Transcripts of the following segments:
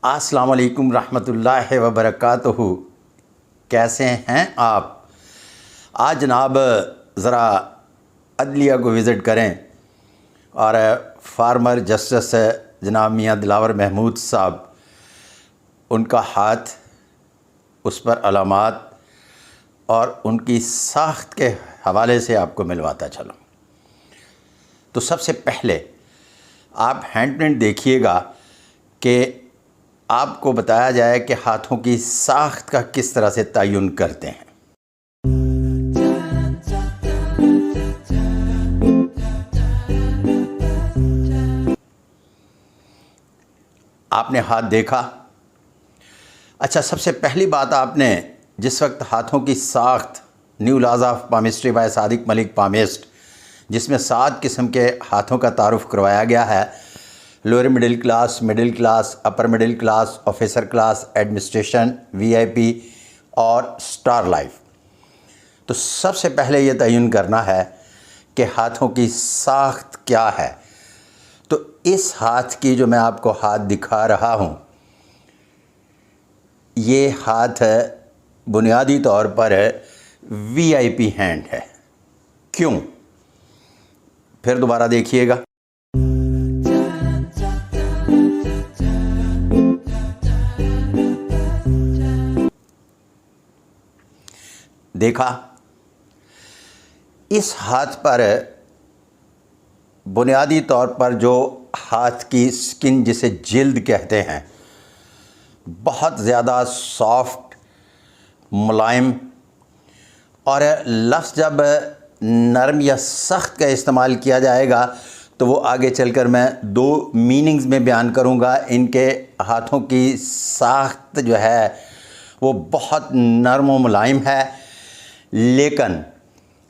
अस्सलाम वालेकुम रहमतुल्लाहि व बरकातुहू। कैसे हैं आप? आज जनाब ज़रा अदलिया को विज़िट करें और फार्मर जस्टिस जनाब मियाँ दिलावर महमूद साहब, उनका हाथ, उस पर अलामात और उनकी साख्त के हवाले से आपको मिलवाता चलूँ। तो सबसे पहले आप हैंड प्रिंट देखिएगा कि आपको बताया जाए कि हाथों की साख्त का किस तरह से तयन करते हैं। आपने हाथ देखा। अच्छा, सबसे पहली बात, आपने जिस वक्त हाथों की साख्त new laws of palmistry by Sadiq Malik palmist, जिसमें 7 किस्म के हाथों का तारुफ करवाया गया है, lower middle class, upper middle class, officer class, administration, VIP और स्टार लाइफ। तो सबसे पहले ये तयन करना है कि हाथों की साख्त क्या है। तो इस हाथ की जो मैं आपको हाथ दिखा रहा हूँ, ये हाथ बुनियादी तौर पर वीआईपी हैंड है। क्यों? फिर दोबारा देखिएगा। देखा, इस हाथ पर बुनियादी तौर पर जो हाथ की स्किन, जिसे जिल्द कहते हैं, बहुत ज़्यादा सॉफ्ट, मुलायम, और लफ्ज़ जब नरम या सख्त का इस्तेमाल किया जाएगा तो वो आगे चलकर मैं 2 मीनिंग्स में बयान करूँगा। इनके हाथों की साख्त जो है वो बहुत नरम व मुलायम है, लेकिन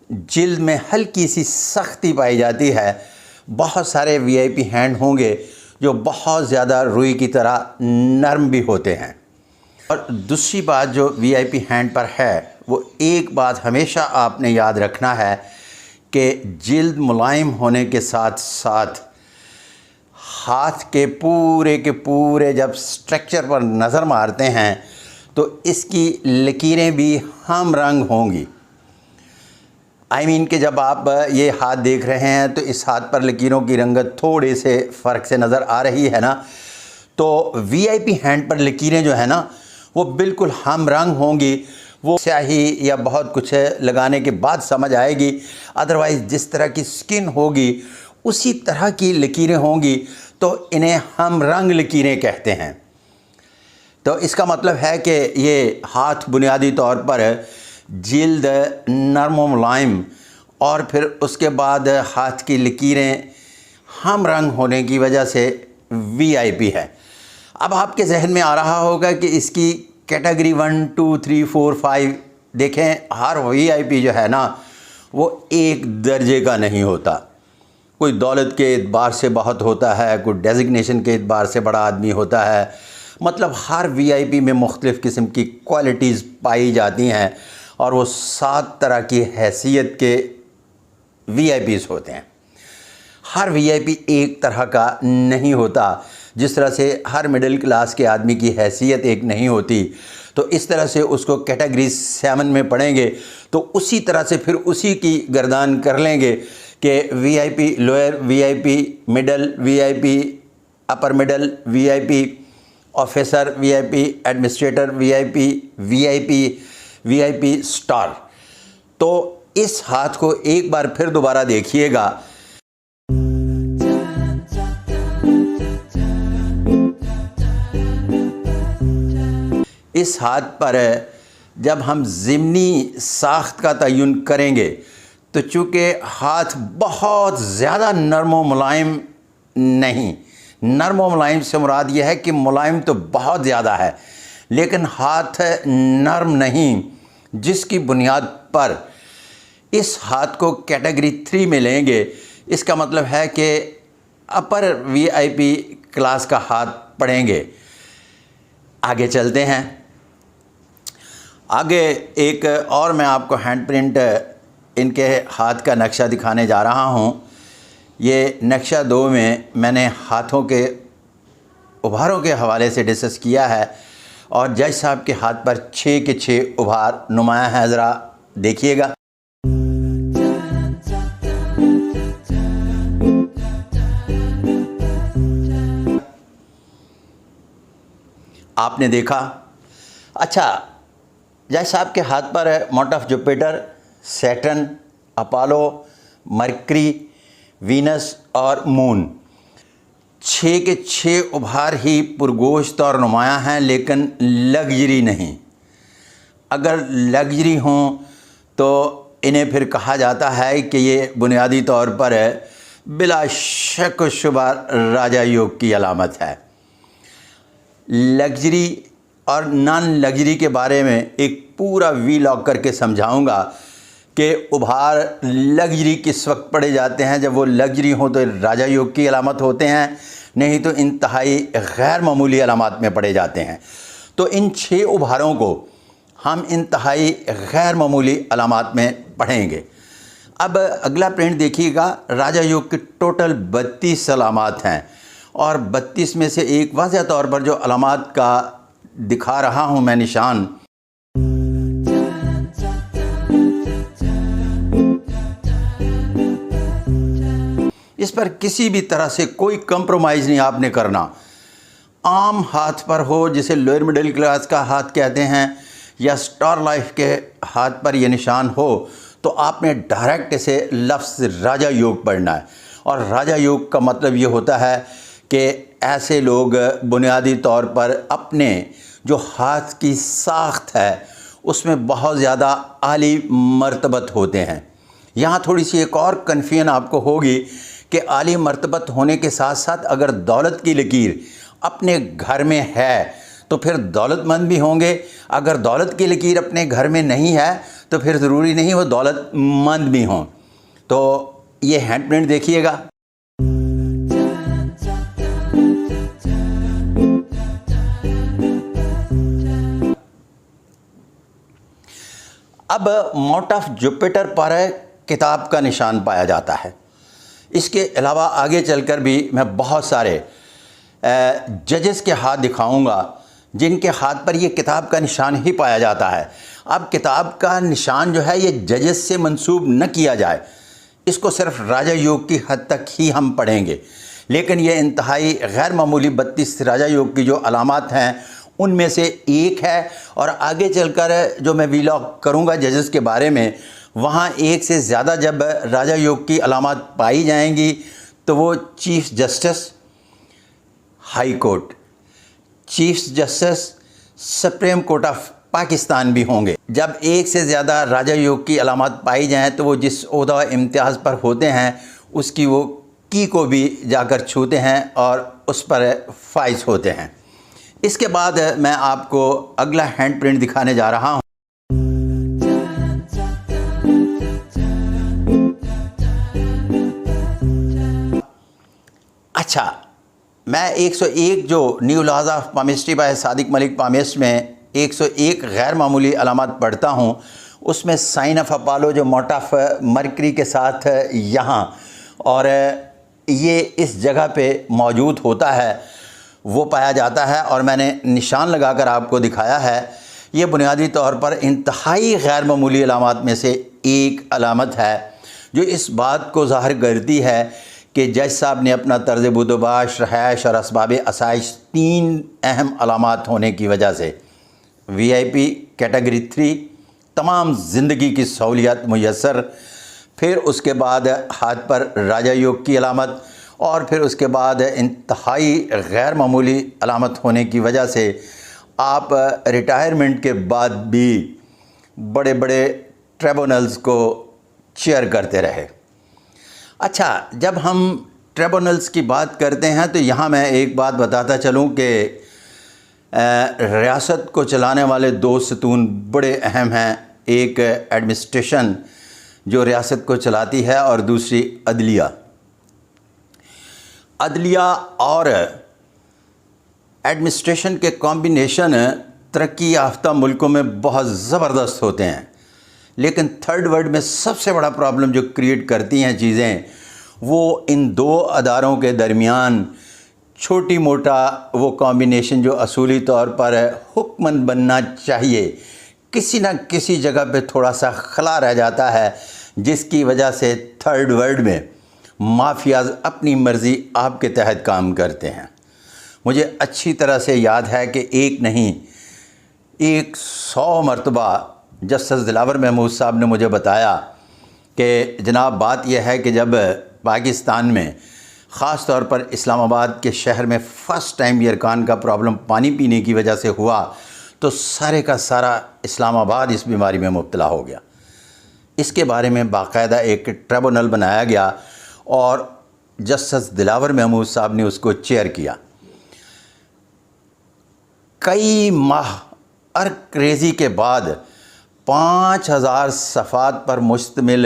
जिल्द में हल्की सी सख्ती पाई जाती है। बहुत सारे वीआईपी हैंड होंगे जो बहुत ज़्यादा रुई की तरह नरम भी होते हैं। और दूसरी बात जो वीआईपी हैंड पर है, वो एक बात हमेशा आपने याद रखना है कि जिल्द मुलायम होने के साथ साथ हाथ के पूरे जब स्ट्रक्चर पर नज़र मारते हैं तो इसकी लकीरें भी हम रंग होंगी। कि जब आप ये हाथ देख रहे हैं तो इस हाथ पर लकीरों की रंगत थोड़े से फ़र्क से नज़र आ रही है ना। तो वीआईपी हैंड पर लकीरें जो है ना, वो बिल्कुल हम रंग होंगी। वो स्याही या बहुत कुछ लगाने के बाद समझ आएगी, अदरवाइज़ जिस तरह की स्किन होगी उसी तरह की लकीरें होंगी। तो इन्हें हम रंग लकीरें कहते हैं। तो इसका मतलब है कि ये हाथ बुनियादी तौर पर जिल्द नरम व मुलायम और फिर उसके बाद हाथ की लकीरें हम रंग होने की वजह से वीआईपी है। अब आपके जहन में आ रहा होगा कि इसकी कैटेगरी 1, 2, 3, 4, 5 देखें। हर वीआईपी जो है ना, वो एक दर्जे का नहीं होता। कोई दौलत के एतबार से बहुत होता है, कोई डेजिग्नेशन के एतबार से बड़ा आदमी होता है। मतलब हर वीआईपी में मुख्तलिफ़ किस्म की क्वालिटीज़ पाई जाती हैं और वो 7 तरह की हैसियत के वीआईपीज़ होते हैं। हर वीआईपी एक तरह का नहीं होता। जिस तरह से हर मिडिल क्लास के आदमी की हैसियत एक नहीं होती, तो इस तरह से उसको कैटेगरी 7 में पढ़ेंगे तो उसी तरह से फिर उसी की गर्दान कर लेंगे कि VIP lower, VIP middle, VIP upper middle, VIP officer, VIP administrator, VIP star. तो इस हाथ को एक बार फिर दोबारा देखिएगा। इस हाथ पर जब हम ज़िमनी साख्त का तयन करेंगे तो चूँकि हाथ बहुत ज़्यादा नरम व मुलायम नहीं, नरम व मुलायम से मुराद यह है कि मुलायम तो बहुत ज़्यादा है लेकिन हाथ नरम नहीं, जिसकी बुनियाद पर इस हाथ को कैटेगरी 3 में लेंगे। इसका मतलब है कि अपर वीआईपी क्लास का हाथ पढ़ेंगे। आगे चलते हैं। आगे एक और मैं आपको हैंड प्रिंट इनके हाथ का नक्शा दिखाने जा रहा हूँ। ये नक्शा 2 में मैंने हाथों के उभारों के हवाले से डिस्कस किया है और जज साहब के हाथ पर 6 के 6 उभार नुमाया है, ज़रा देखिएगा। आपने देखा। अच्छा, जज साहब के हाथ पर है mount of Jupiter, Saturn, Apollo, mercury, Venus और मून। 6 के 6 उभार ही पुरगोश्त और नुमाया हैं, लेकिन लग्जरी नहीं। अगर लग्जरी हों तो इन्हें फिर कहा जाता है कि ये बुनियादी तौर पर बिला शक व शुबा राजा योग की अलामत है। लग्जरी और नॉन लग्जरी के बारे में एक पूरा वीलॉग करके समझाऊंगा कि उभार लग्जरी किस वक्त पड़े जाते हैं। जब वो लग्जरी हो तो राजा योग की अलामत होते हैं, नहीं तो इंतहाई गैर मामूली अलामत में पड़े जाते हैं। तो इन 6 उभारों को हम इंतहाई गैर मामूली अलामत में पढ़ेंगे। अब अगला प्रिंट देखिएगा। राजा योग के टोटल 32 अलामत हैं और 32 में से एक वाज़ह तौर पर जो अलामत का दिखा रहा हूँ मैं निशान, इस पर किसी भी तरह से कोई कंप्रोमाइज़ नहीं आपने करना। आम हाथ पर हो, जिसे लोअर मिडिल क्लास का हाथ कहते हैं, या स्टार लाइफ के हाथ पर यह निशान हो, तो आपने डायरेक्ट इसे लफ्ज़ राजा योग पढ़ना है। और राजा योग का मतलब ये होता है कि ऐसे लोग बुनियादी तौर पर अपने जो हाथ की साख्त है उसमें बहुत ज़्यादा आली मर्तबत होते हैं। यहाँ थोड़ी सी एक और कन्फ्यूजन आपको होगी कि आली मर्तबत होने के साथ साथ अगर दौलत की लकीर अपने घर में है तो फिर दौलतमंद भी होंगे। अगर दौलत की लकीर अपने घर में नहीं है तो फिर ज़रूरी नहीं वो दौलतमंद भी हों। तो ये हैंड प्रिंट देखिएगा। अब माउंट ऑफ जुपिटर पर किताब का निशान पाया जाता है। इसके अलावा आगे चलकर भी मैं बहुत सारे जजेस के हाथ दिखाऊंगा जिनके हाथ पर ये किताब का निशान ही पाया जाता है। अब किताब का निशान जो है ये जजेस से मंसूब न किया जाए, इसको सिर्फ राजा योग की हद तक ही हम पढ़ेंगे। लेकिन ये इंतहाई गैर मामूली 32 राजा योग की जो अलामत हैं उनमें से एक है। और आगे चलकर जो मैं वीलॉग करूँगा जजेस के बारे में, वहाँ एक से ज़्यादा जब राजा योग की अलामत पाई जाएंगी तो वो chief justice high court, chief justice supreme court of Pakistan भी होंगे। जब एक से ज़्यादा राजा योग की अलामत पाई जाएँ तो वो जिस ओहदा इम्तियाज़ पर होते हैं उसकी वो की को भी जाकर छूते हैं और उस पर फाइज होते हैं। इसके बाद मैं आपको अगला हैंड प्रिंट दिखाने जा रहा हूँ। अच्छा, मैं 101 जो new laws of palmistry by Sadiq Malik palmist में 101 गैर मामूली अलामत पढ़ता हूँ, उसमें साइन ऑफ अपोलो जो माउंट ऑफ मरकरी के साथ यहाँ और ये इस जगह पे मौजूद होता है वो पाया जाता है। और मैंने निशान लगाकर आपको दिखाया है। ये बुनियादी तौर पर इंतहाई गैर मामूली अलामत में से एक अलामत है जो इस बात को ज़ाहिर करती है कि जज साहब ने अपना तर्ज़ बुदोबाश, रहायश और असबाब आसाइश 3 अहम अलामत होने की वजह से VIP कैटेगरी 3 तमाम ज़िंदगी की सहूलियत मुयस्सर, फिर उसके बाद हाथ पर राजा योग की अलामत और फिर उसके बाद इंतहाई गैर मामूली अलामत होने की वजह से आप रिटायरमेंट के बाद भी बड़े बड़े ट्रिब्यूनल्स को चेयर करते रहे। अच्छा, जब हम ट्रिब्यूनल्स की बात करते हैं तो यहाँ मैं एक बात बताता चलूँ कि रियासत को चलाने वाले 2 सतून बड़े अहम हैं। एक एडमिनिस्ट्रेशन जो रियासत को चलाती है और दूसरी अदलिया। अदलिया और एडमिनिस्ट्रेशन के कॉम्बिनेशन तरक्की याफ्ता मुल्कों में बहुत ज़बरदस्त होते हैं, लेकिन थर्ड वर्ल्ड में सबसे बड़ा प्रॉब्लम जो क्रिएट करती हैं चीज़ें वो इन 2 अदारों के दरमियान छोटी मोटा वो कॉम्बिनेशन जो असूली तौर पर हुक्मन बनना चाहिए, किसी न किसी जगह पे थोड़ा सा खला रह जाता है, जिसकी वजह से थर्ड वर्ल्ड में माफियाज अपनी मर्ज़ी आपके तहत काम करते हैं। मुझे अच्छी तरह से याद है कि एक नहीं 100 मरतबा जस्टिस दिलावर महमूद साहब ने मुझे बताया कि जनाब बात यह है कि जब पाकिस्तान में ख़ास तौर पर इस्लामाबाद के शहर में फ़र्स्ट टाइम यरकान का प्रॉब्लम पानी पीने की वजह से हुआ तो सारे का सारा इस्लामाबाद इस बीमारी में मुब्तला हो गया। इसके बारे में बाकायदा एक ट्रिब्यूनल बनाया गया और जस्टिस दिलावर महमूद साहब ने उसको चेयर किया। कई माह अर्क-रेज़ी के बाद 5000 सफ़ात पर मुश्तमिल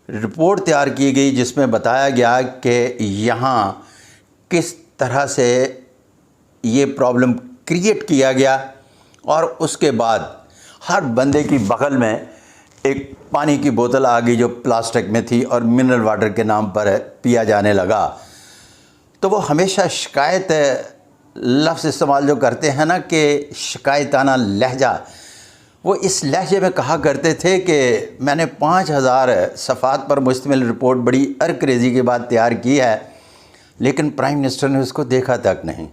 रिपोर्ट तैयार की गई, जिसमें बताया गया कि यहाँ किस तरह से ये प्रॉब्लम क्रिएट किया गया और उसके बाद हर बंदे की बगल में एक पानी की बोतल आ गई जो प्लास्टिक में थी और मिनरल वाटर के नाम पर पिया जाने लगा। तो वो हमेशा शिकायत लफ्ज़ इस्तेमाल जो करते हैं ना कि शिकायताना लहजा, वो इस लहजे में कहा करते थे कि मैंने 5000 सफ़ात पर मुश्तमिल रिपोर्ट बड़ी अर्क-रेज़ी के बाद तैयार की है, लेकिन प्राइम मिनिस्टर ने उसको देखा तक नहीं,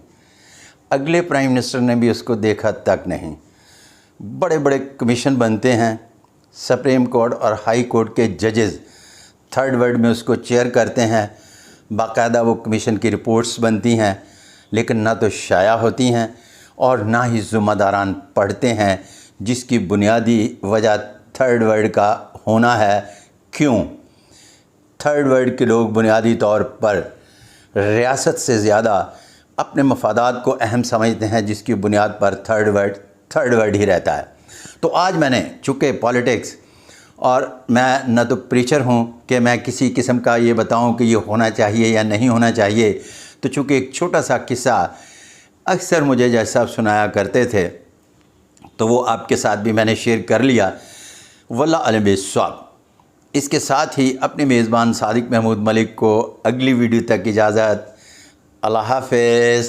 अगले प्राइम मिनिस्टर ने भी उसको देखा तक नहीं। बड़े बड़े कमीशन बनते हैं, सुप्रीम कोर्ट और हाई कोर्ट के जजेस थर्ड वर्ल्ड में उसको चेयर करते हैं, बाकायदा वो कमीशन की रिपोर्ट्स बनती हैं, लेकिन ना तो शाया होती हैं और ना ही ज़िम्मेदारान पढ़ते हैं, जिसकी बुनियादी वजह थर्ड वर्ल्ड का होना है। क्यों? थर्ड वर्ल्ड के लोग बुनियादी तौर पर रियासत से ज़्यादा अपने मफादात को अहम समझते हैं, जिसकी बुनियाद पर थर्ड वर्ल्ड ही रहता है। तो आज मैंने चूँकि पॉलिटिक्स और मैं न तो प्रीचर हूँ कि मैं किसी किस्म का ये बताऊँ कि ये होना चाहिए या नहीं होना चाहिए, तो चूँकि एक छोटा सा किस्सा अक्सर मुझे जैसा सुनाया करते थे तो वो आपके साथ भी मैंने शेयर कर लिया। वल्लाह अलम बिस्सवाब। इसके साथ ही अपने मेज़बान सादिक महमूद मलिक को अगली वीडियो तक इजाज़त। अल्लाह हाफ़िज़।